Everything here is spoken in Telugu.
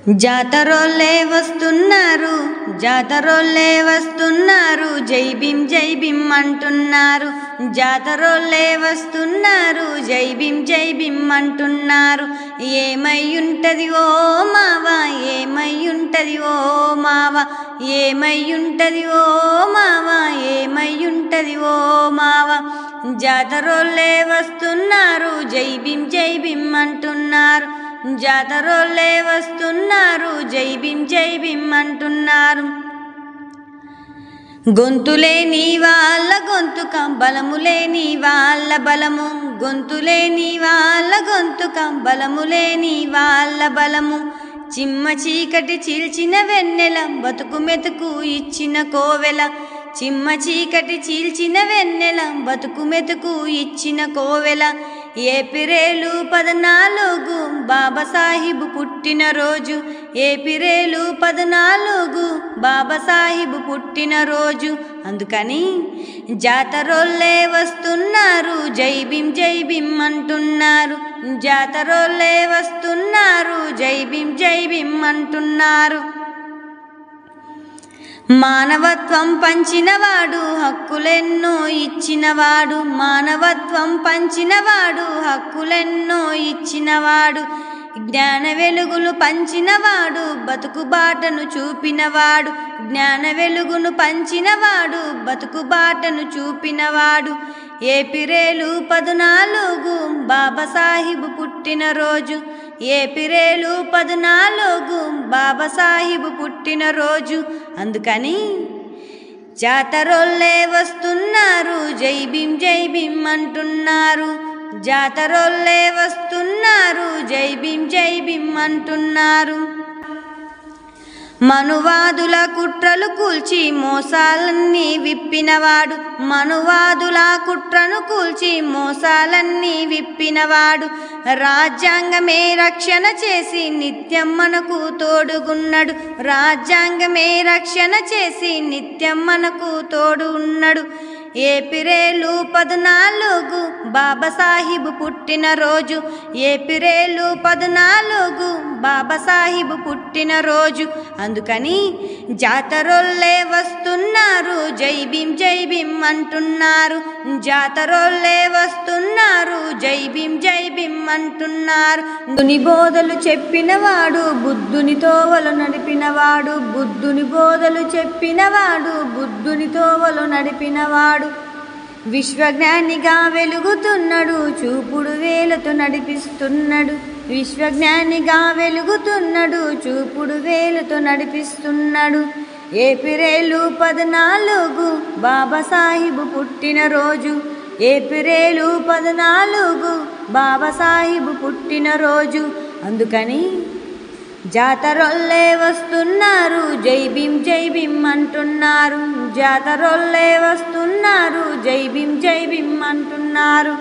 జాతరోళ్ళే వస్తున్నారు, జాతరోళ్ళే వస్తున్నారు, జై భీమ్ అంటున్నారు. జాతరోళ్ళే వస్తున్నారు, జై భీమ్ అంటున్నారు. ఏమయ్యుంటది ఓ మావా, ఏమయ్యుంటది ఓ మావా, ఏమయ్యుంటది ఓ మావా, ఏమయ్యుంటది ఓ మావా. జాతరోళ్ళే వస్తున్నారు, జై భీమ్ అంటున్నారు. జాతరోళ్ళే వస్తున్నారు, జై భీమ్ అంటున్నారు. గొంతులేని వాళ్ళ గొంతుక బలములేని వాళ్ళ బలము, గొంతులేని వాళ్ళ గొంతుక బలములేని వాళ్ళ బలము. చిమ్మ చీకటి చీల్చిన వెన్నెల, బతుకు మెతుకు ఇచ్చిన కోవెల. చిమ్మ చీకటి చీల్చిన వెన్నెల, బతుకు మెతుకు ఇచ్చిన కోవెల. ఏప్రిల్ 14 బాబాసాహెబ్ పుట్టినరోజు, ఏప్రిల్ 14 బాబాసాహెబ్ పుట్టినరోజు. అందుకని జాతరోళ్ళే వస్తున్నారు, జై భీమ్ అంటున్నారు. జాతరోళ్ళే వస్తున్నారు, జై భీమ్ అంటున్నారు. మానవత్వం పంచినవాడు, హక్కులెన్నో ఇచ్చినవాడు. మానవత్వం పంచినవాడు, హక్కులెన్నో ఇచ్చినవాడు. జ్ఞాన వెలుగులు పంచినవాడు, బతుకు బాటను చూపినవాడు. జ్ఞాన వెలుగును పంచినవాడు, బతుకు బాటను చూపినవాడు. ఏప్రిల్ 14 బాబాసాహెబ్ పుట్టినరోజు, ఏప్రిల్ 14 బాబాసాహెబ్ పుట్టినరోజు. అందుకని జాతరోళ్ళే వస్తున్నారు, జై భీమ్ అంటున్నారు. జాతరోళ్ళే వస్తున్నారు, జై భీమ్ అంటున్నారు. మనువాదుల కుట్రలు కూల్చి మోసాలన్నీ విప్పినవాడు, మనువాదుల కుట్రను కూల్చి మోసాలన్నీ విప్పినవాడు. రాజ్యాంగమే రక్షణ చేసి నిత్యం మనకు తోడుగున్నాడు. రాజ్యాంగమే రక్షణ చేసి నిత్యం మనకు తోడు ఉన్నాడు. ఏప్రిల్ 14 బాబాసాహెబ్ పుట్టినరోజు, ఏప్రిల్ 14 బాబాసాహెబ్ పుట్టినరోజు. అందుకని జాతరోళ్ళే వస్తున్నారు, జై భీమ్ అంటున్నారు. జాతరోళ్ళే వస్తున్నారు, జై భీమ్ అంటున్నారు. బుద్ధుని బోధలు చెప్పినవాడు, బుద్ధుని తోవలు నడిపినవాడు. బుద్ధుని బోధలు చెప్పినవాడు, బుద్ధుని తోవలు నడిపినవాడు. విశ్వజ్ఞానిగా వెలుగుతున్నాడు, చూపుడు వేలతో నడిపిస్తున్నాడు. విశ్వజ్ఞానిగా వెలుగుతున్నాడు, చూపుడు వేలతో నడిపిస్తున్నాడు. ఏప్రిల్ 14 బాబాసాహెబ్ పుట్టినరోజు, ఏప్రిల్ 14 బాబాసాహెబ్ పుట్టినరోజు. అందుకని జాతరోళ్ళే వస్తున్నారు, జై భీమ్ అంటున్నారు. జాతరోళ్ళే వస్తున్నారు, జై భీమ్ అంటున్నారు.